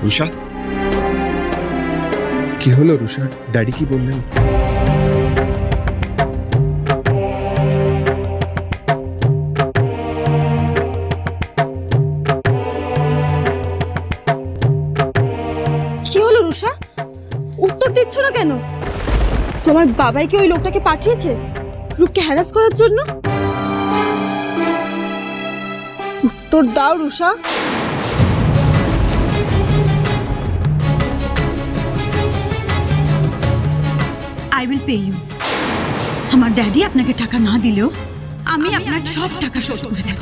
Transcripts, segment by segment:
রুষা, কি হলো রুষা? ড্যাডি কি বললেন? কি হলো রুষা? উত্তর দিচ্ছ না কেন? তোমার বাবাই কি ওই লোকটাকে পাঠিয়েছে রূপকে হ্যারাস করার জন্য? উত্তর দাও Rusha. I will pay you. আমার ড্যাডি আপনাকে টাকা না দিলেও আমি আপনার সব টাকা শোধ করে দেব।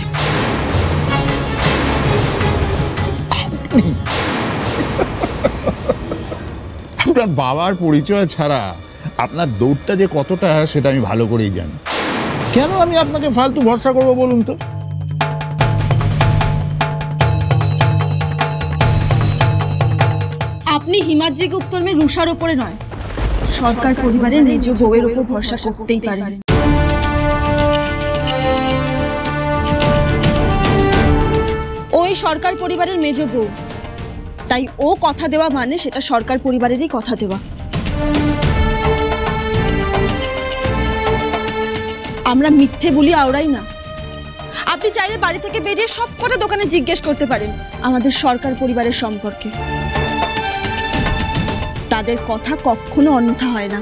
আপনার বাবার পরিচয় ছাড়া আপনার দৌড়টা যে কতটা সেটা আমি ভালো করেই জানি। কেন আমি আপনাকে ফালতু ভরসা করবো বলুন তো? আপনি হিমাদ্রি গুপ্তর মেয়ে রুষার উপরে নয়, সরকার পরিবারের মেজ বউয়ের উপর ভরসা করতেই পারেন। ওই সরকার পরিবারের মেজ বউ, তাই ও কথা দেওয়া মানে সেটা সরকার পরিবারেরই কথা দেওয়া। আমরা মিথ্যে বলি আওড়াই না। আপনি চাইলে বাড়ি থেকে বেরিয়ে সব কটা দোকানে জিজ্ঞেস করতে পারেন আমাদের সরকার পরিবারের সম্পর্কে। তাদের কথা কখনো অন্যথা হয় না।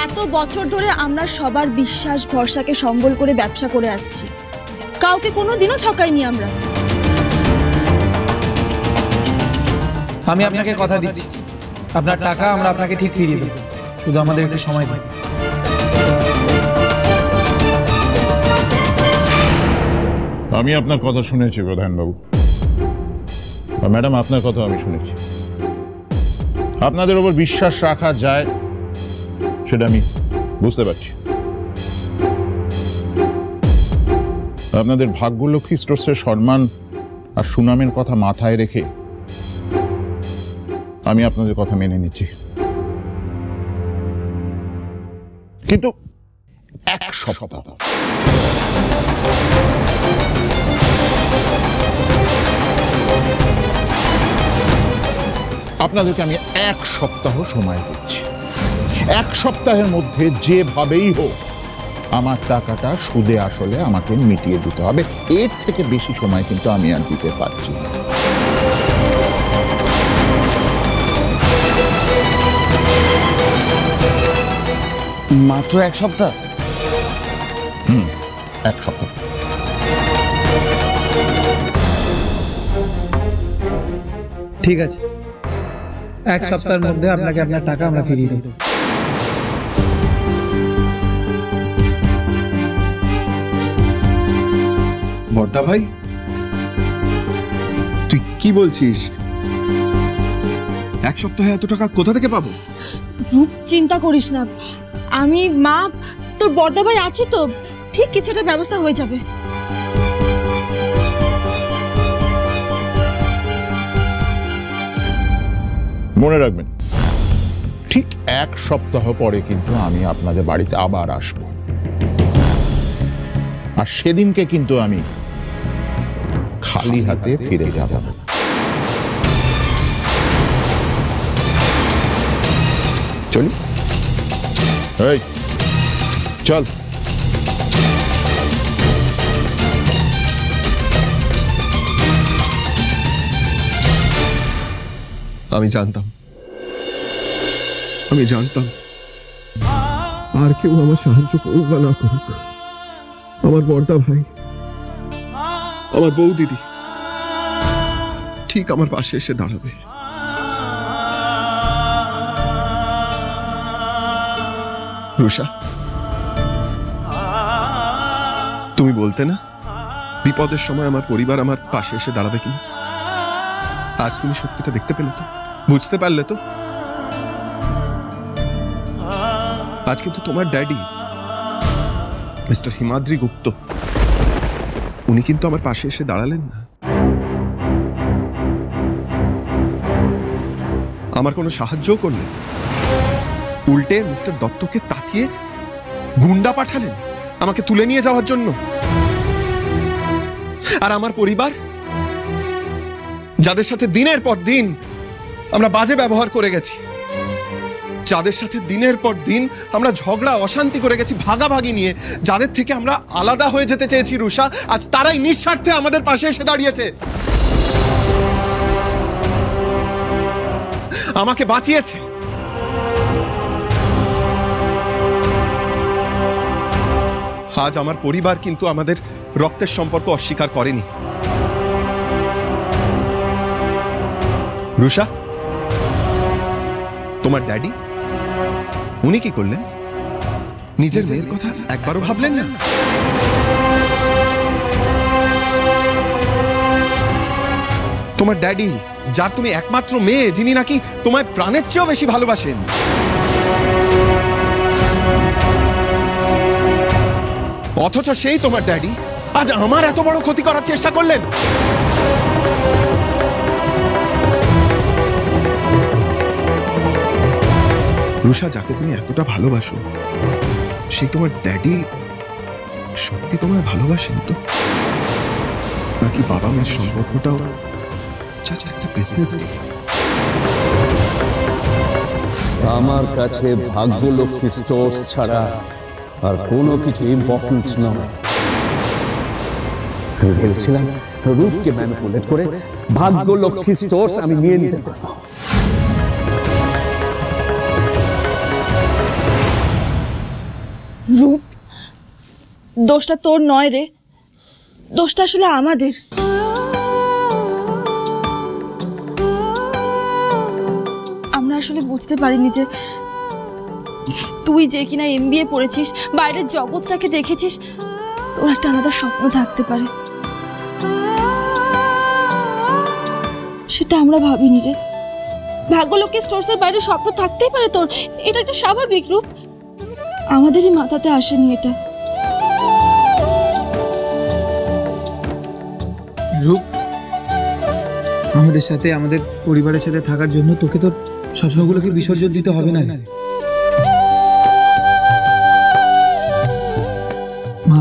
এত বছর ধরে আমরা সবার বিশ্বাস ভরসাকে সম্বল করে ব্যবসা করে আসছি, কাউকে কোনোদিনও ঠকাইনি আমরা। আমি আপনাকে কথা দিচ্ছি, আপনার টাকা আমরা আপনাকে ঠিক ফিরিয়ে দেব, শুধু আমাদের একটু সময় দিন। আমি আপনার কথা শুনেছি প্রধানবাবু, ম্যাডাম আপনার কথা আমি শুনেছি। আপনাদের উপর বিশ্বাস রাখা যায় সেটা আমি বুঝতে পারছি। আপনাদের ভাগ্যলক্ষ্মী স্টোর্সের সম্মান আর সুনামের কথা মাথায় রেখে আমি আপনাদের কথা মেনে নিচ্ছি, কিন্তু এক সপ্তাহ আপনাদেরকে আমি এক সপ্তাহ সময় দিচ্ছি। এক সপ্তাহের মধ্যে যেভাবেই হোক আমার টাকাটা সুদে আসলে আমাকে মিটিয়ে দিতে হবে। এর থেকে বেশি সময় কিন্তু আমি আর দিতে পারছি না। মাত্র এক সপ্তাহ? এক সপ্তাহ। ঠিক আছে, এক সপ্তাহের মধ্যে আপনাকে আপনার টাকা আমরা ফিরিয়ে দেব। বর্দা ভাই, তুই কি বলছিস? এক সপ্তাহে এত টাকা কোথা থেকে পাবো? রূপ, চিন্তা করিস না, আমি মা তোর বর্দা ভাই আছে তো, ঠিক কিছু একটা ব্যবস্থা হয়ে যাবে। মনে রাখবেন, ঠিক এক সপ্তাহ পরে কিন্তু আমি আপনাদের বাড়িতে আবার আসব, আর সেদিনকে কিন্তু আমি খালি হাতে ফিরে যাব না। চলি, এই চল। আমি জানতাম আর কেউ আমার সাহায্য করুক বা না করুক, আমার বর্দা ভাই, আমার বউ দিদি ঠিক আমার পাশে এসে দাঁড়াবে। রুষা, তুমি বলতে না বিপদের সময় আমার পরিবার আমার পাশে এসে দাঁড়াবে কিনা? আজ তুমি সত্যিটা দেখতে পেলে তো, বুঝতে পারলে তো? আজ কিন্তু তোমার ড্যাডি মিস্টার হিমাদ্রি গুপ্ত, উনি কিন্তু আমার পাশে এসে দাঁড়ালেন না। আমার কোনো সাহায্যও করলেন না, উল্টে মিস্টার দত্তকে তাতিয়ে গুন্ডা পাঠালেন আমাকে তুলে নিয়ে যাওয়ার জন্য। আর আমার পরিবার যাদের সাথে দিনের পর দিন আমরা বাজে ব্যবহার করে গেছি, যাদের সাথে দিনের পর দিন আমরা ঝগড়া অশান্তি করে গেছি ভাগাভাগি নিয়ে, যাদের থেকে আমরা আলাদা হয়ে যেতে চেয়েছি রুষা, আজ তারাই নিঃস্বার্থে আমাদের পাশে এসে দাঁড়িয়েছে, আমাকে বাঁচিয়েছে। আজ আমার পরিবার কিন্তু আমাদের রক্তের সম্পর্ক অস্বীকার করেনি। রুষা, তোমার ড্যাডি উনি কি করলেন? নিজের মেয়ের কথা একবারও ভাবলেন না? তোমার ড্যাডি, যার তুমি একমাত্র মেয়ে, যিনি নাকি তোমায় প্রাণের চেয়েও বেশি ভালোবাসেন, অথচ সেই তোমার ড্যাডি আজ আমার এত বড় ক্ষতি করার চেষ্টা করলেন। রুষা, যাকে তুমি এতটা ভালোবাসো, সেই তোমার ড্যাডি সত্যি তোমায় ভালোবাসেন তো? নাকি বাবা মায়ের সম্পর্কটাও জাস্ট একটা বিজনেস? আমার কাছে ভাগ্যলক্ষ্মী স্টোর্স ছাড়া আর কোনো কিছু ইম্পর্টেন্ট নয়। আমি ভেবেছিলাম রূপকে ম্যানিপুলেট করে ভাগ্যলক্ষ্মী স্টোর্স আমি নিয়ে নিতে পারবো। রূপ, দোষটা তোর নয় রে, দোষটা আসলে আমাদের। আমরা আসলে বুঝতে পারিনি যে তুই যে কিনা MBA পড়েছিস, বাইরের জগৎটাকে দেখেছিস, তোর একটা আলাদা স্বপ্ন থাকতে পারে, সেটা আমরা ভাবিনি রে। ভাগ্যলক্ষ্মী স্টোর্সের বাইরে স্বপ্ন থাকতেই পারে তোর, এটা একটা স্বাভাবিক। রূপ, আমাদেরই মাথাতে আসেনি এটা। রূপ, আমাদের সাথে, আমাদের পরিবারের সাথে থাকার জন্য তোকে তো স্বপ্নগুলোকে বিসর্জন দিতে হবে না। মা,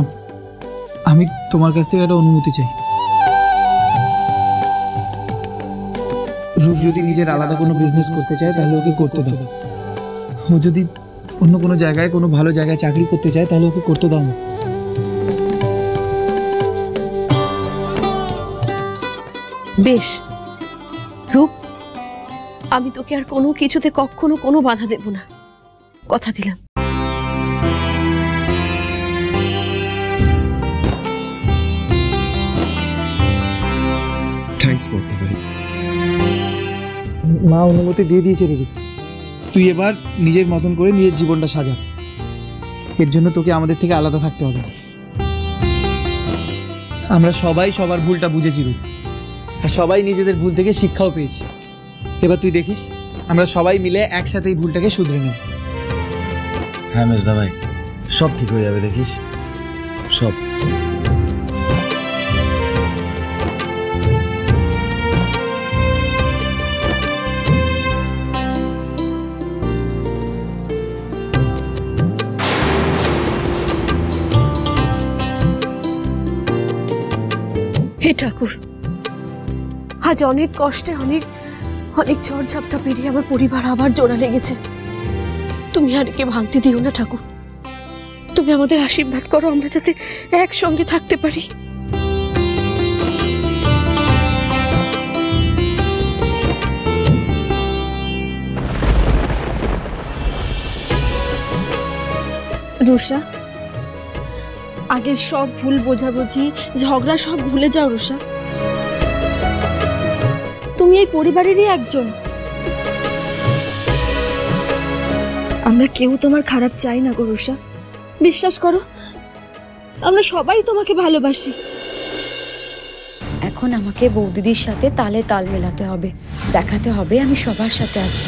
আমি তোমার কাছ থেকে একটা অনুমতি চাই। রূপ যদি নিজের আলাদা কোনো বিজনেস করতে চায় তাহলে ওকে করতে দাও। ও যদি অন্য কোনো জায়গায়, কোনো ভালো জায়গায় চাকরি করতে চায় তাহলে ওকে করতে দাও না। বেশ রূপ, আমি তোকে আর কোনো কিছুতে কখনো কোনো বাধা দেব না, কথা দিলাম। থ্যাঙ্কস বলতে ভাই। মা অনুমতি দিয়ে দিয়েছে রে রূপ, তুই এবার নিজের মতন করে নিজের জীবনটা সাজা। এর জন্য তোকে আমাদের থেকে আলাদা থাকতে হবে না। আমরা সবাই সবার ভুলটা বুঝেছি রূপ, আর সবাই নিজেদের ভুল থেকে শিক্ষাও পেয়েছি। এবার তুই দেখিস আমরা সবাই মিলে একসাথে এই ভুলটাকে শুধরে নেব। হ্যাঁ মেজদা ভাই, সব ঠিক হয়ে যাবে, দেখিস সব। হে ঠাকুর, আজ অনেক কষ্টে, অনেক অনেক ঝড় ঝাপটা পেরিয়ে আমার পরিবার আবার জোড়া লেগেছে। তুমি আর একে ভাঙতে দিও না ঠাকুর, তুমি আমাদের আশীর্বাদ করো আমরা যাতে একসঙ্গে থাকতে পারি। রুষা, আগের সব ভুল বোঝাবুঝি, ঝগড়া সব ভুলে যাও রুষা। তুমি এই পরিবারেরই একজন। আমরা কেউ তোমার খারাপ চাই না গো রুষা, বিশ্বাস করো, আমরা সবাই তোমাকে ভালোবাসি। এখন আমাকে বৌদিদির সাথে তালে তাল মেলাতে হবে, দেখাতে হবে আমি সবার সাথে আছি।